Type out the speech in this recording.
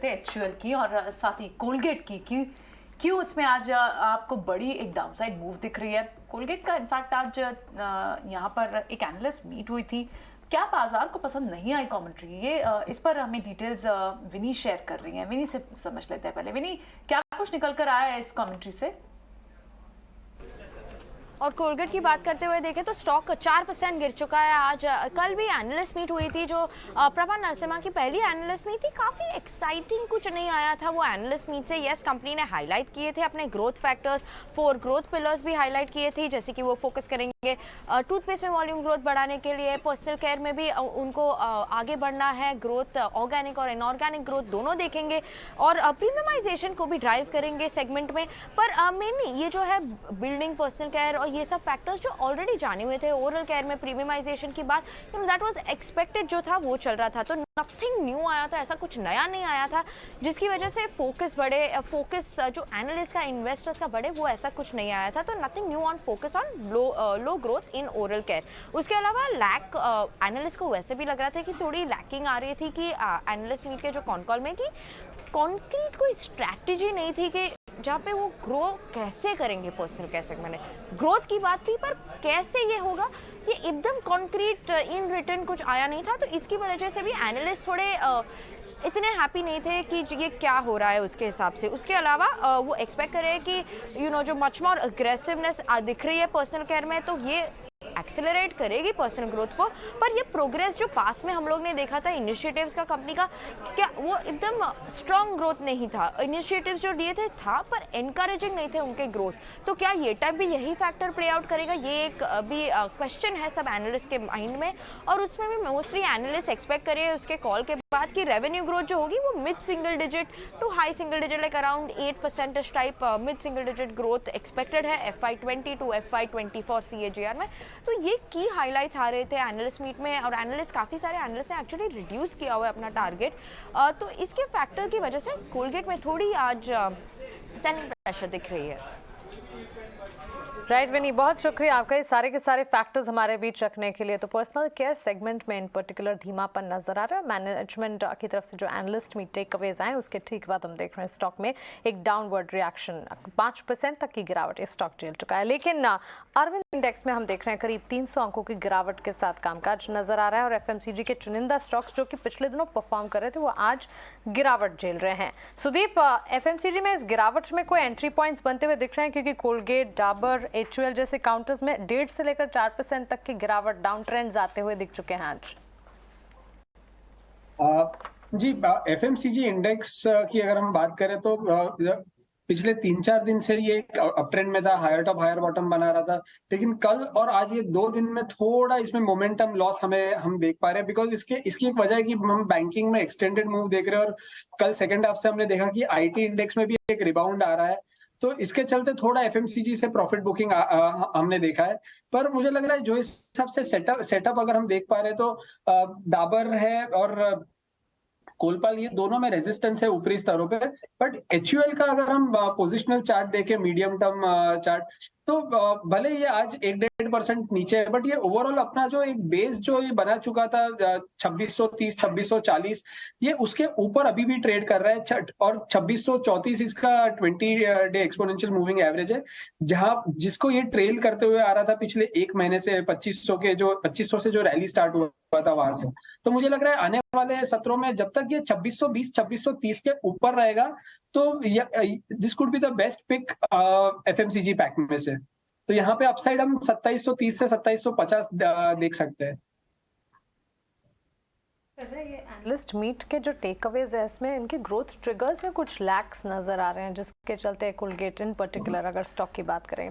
HUL की और साथ ही कोलगेट की क्यों इसमें आज आपको बड़ी एक डाउनसाइड मूव दिख रही है। कोलगेट का इनफैक्ट आज यहाँ पर एक एनालिस्ट मीट हुई थी, क्या बाजार को पसंद नहीं आई कमेंट्री, ये इस पर हमें डिटेल्स विनी शेयर कर रही हैं। विनी से समझ लेते हैं पहले। विनी, क्या कुछ निकल कर आया है इस कमेंट्री से? और कोलगेट की बात करते हुए देखें तो स्टॉक 4% गिर चुका है आज। कल भी एनालिस्ट मीट हुई थी, जो प्रभा नरसिम्हा की पहली एनालिस्ट मीट थी। काफ़ी एक्साइटिंग कुछ नहीं आया था वो एनालिस्ट मीट से। यस, कंपनी ने हाईलाइट किए थे अपने ग्रोथ फैक्टर्स, 4 ग्रोथ पिलर्स भी हाईलाइट किए थे, जैसे कि वो फोकस करेंगे टूथपेस्ट में वॉल्यूम ग्रोथ बढ़ाने के लिए, पर्सनल केयर में भी उनको आगे बढ़ना है, ग्रोथ ऑर्गेनिक और इनऑर्गेनिक ग्रोथ दोनों देखेंगे, और प्रीमियमाइजेशन को भी ड्राइव करेंगे सेगमेंट में। पर मेनली ये जो है बिल्डिंग, पर्सनल केयर और ये सब फैक्टर्स जो ऑलरेडी जाने हुए थे, ओरल केयर में प्रीमियमाइजेशन की बात, दैट वाज एक्सपेक्टेड, जो था वो चल रहा था। तो नथिंग न्यू आया था, ऐसा कुछ नया नहीं आया था जिसकी वजह से फोकस बढ़े, फोकस जो एनालिस्ट का, इन्वेस्टर्स का बढ़े, वो ऐसा कुछ नहीं आया था। तो nothing new on focus on low growth in oral care. उसके अलावा लैक एनालिस्ट को वैसे भी लग रहा था कि थोड़ी लैकिंग आ रही थी कि एनालिस्ट मीट के जो कॉन कॉल में कि कॉन्क्रीट कोई स्ट्रैटेजी नहीं थी कि जहाँ पे वो ग्रो कैसे करेंगे पर्सनल केयर सेगमेंट में। ग्रोथ की बात थी, पर कैसे ये होगा ये एकदम कॉन्क्रीट इन रिटर्न कुछ आया नहीं था। तो इसकी वजह से भी एनालिस्ट थोड़े इतने हैप्पी नहीं थे कि ये क्या हो रहा है उसके हिसाब से। उसके अलावा वो एक्सपेक्ट कर रहे हैं कि जो मच मोर अग्रेसिवनेस दिख रही है पर्सनल केयर में, तो ये एक्सेलरेट करेगी पर्सनल ग्रोथ को। पर ये प्रोग्रेस जो पास में हम लोग ने देखा था इनिशिएटिव्स का कंपनी का, क्या वो एकदम स्ट्रॉन्ग ग्रोथ नहीं था। इनिशिएटिव्स जो लिए थे था, पर एनकरेजिंग नहीं थे उनके ग्रोथ। तो क्या ये टाइम भी यही फैक्टर प्ले आउट करेगा, ये एक भी क्वेश्चन है सब एनालिस्ट के माइंड में। और उसमें भी मोस्टली एनालिस्ट एक्सपेक्ट करे उसके कॉल के बाद कि रेवेन्यू ग्रोथ जो होगी वो mid single digit to high single digit, like around 8% type mid single digit growth expected है FY20 टू FY24 CAGR में। तो ये की हाइलाइट्स आ रहे थे एनालिस्ट मीट में, और एनालिस्ट, काफ़ी सारे एनालिस्ट ने एक्चुअली रिड्यूस किया हुआ है अपना टारगेट। तो इसके फैक्टर की वजह से कोलगेट में थोड़ी आज सेलिंग प्रेशर दिख रही है। राइट विनी, बहुत शुक्रिया आपका ये सारे के सारे फैक्टर्स हमारे बीच रखने के लिए। तो पर्सनल केयर सेगमेंट में इन पर्टिकुलर धीमापन नजर आ रहा है। मैनेजमेंट की तरफ से जो एनालिस्ट मीट टेक अवेज आए, उसके ठीक बाद हम देख रहे हैं स्टॉक में एक डाउनवर्ड रिएक्शन, 5% तक की गिरावट ये स्टॉक झेल चुका है। लेकिन अरविंद इंडेक्स में हम देख रहे हैं करीब 300 अंकों की गिरावट के साथ कामकाज नजर आ रहा है, और FMCG के चुनिंदा स्टॉक्स जो कि पिछले दिनों परफॉर्म कर रहे थे वो आज गिरावट झेल रहे हैं। सुदीप, FMCG में इस गिरावट में कोई एंट्री पॉइंट्स बनते हुए दिख रहे हैं? क्योंकि कोलगेट, डाबर, HUL जैसे काउंटर्स में 1.5 से लेकर 4% तक की गिरावट, डाउन ट्रेंड्स आते हुए दिख चुके हैं आज। जी, FMCG इंडेक्स की अगर हम बात करें तो पिछले 3-4 दिन से ये एक अप ट्रेंड में था, हायर टॉप हायर बॉटम बना रहा था। लेकिन कल और आज ये 2 दिन में थोड़ा इसमें मोमेंटम लॉस हम देख पा रहे हैं, बिकॉज इसकी एक वजह है कि हम बैंकिंग में एक्सटेंडेड मूव देख रहे हैं, और कल सेकंड हाफ से हमने देखा कि IT इंडेक्स में भी एक रिबाउंड आ रहा है। तो इसके चलते थोड़ा FMCG से प्रॉफिट बुकिंग हमने देखा है। पर मुझे लग रहा है जो हिसाब से सेटअप अगर हम देख पा रहे हैं तो डाबर है और कोलपाल, ये दोनों में रेजिस्टेंस है ऊपरी स्तरों पे। बट HUL का अगर हम पोजिशनल चार्ट देखें, मीडियम टर्म चार्ट, तो भले ये आज 1-1.5% नीचे है, बट ये ओवरऑल अपना जो एक बेस जो ये बना चुका था 2630, 2640, ये उसके ऊपर अभी भी ट्रेड कर रहा है। और 2634 इसका 20 डे एक्सपोनेंशियल मूविंग एवरेज है, जिसको ये ट्रेल करते हुए आ रहा था पिछले एक महीने से, 2500 से जो रैली स्टार्ट हुआ था वहां से। तो मुझे लग रहा है आने वाले सत्रों में जब तक ये 2620, 2630 के ऊपर रहेगा, तो this could be the best pick FMCG pack में से। तो यहाँ पे अपसाइड हम 2730 से 2750 देख सकते हैं। ये एनालिस्ट मीट के जो टेक अवेज है, इसमें इनके ग्रोथ ट्रिगर्स में कुछ लैक्स नजर आ रहे हैं, जिसके चलते कोलगेट इन पर्टिकुलर अगर स्टॉक की बात करें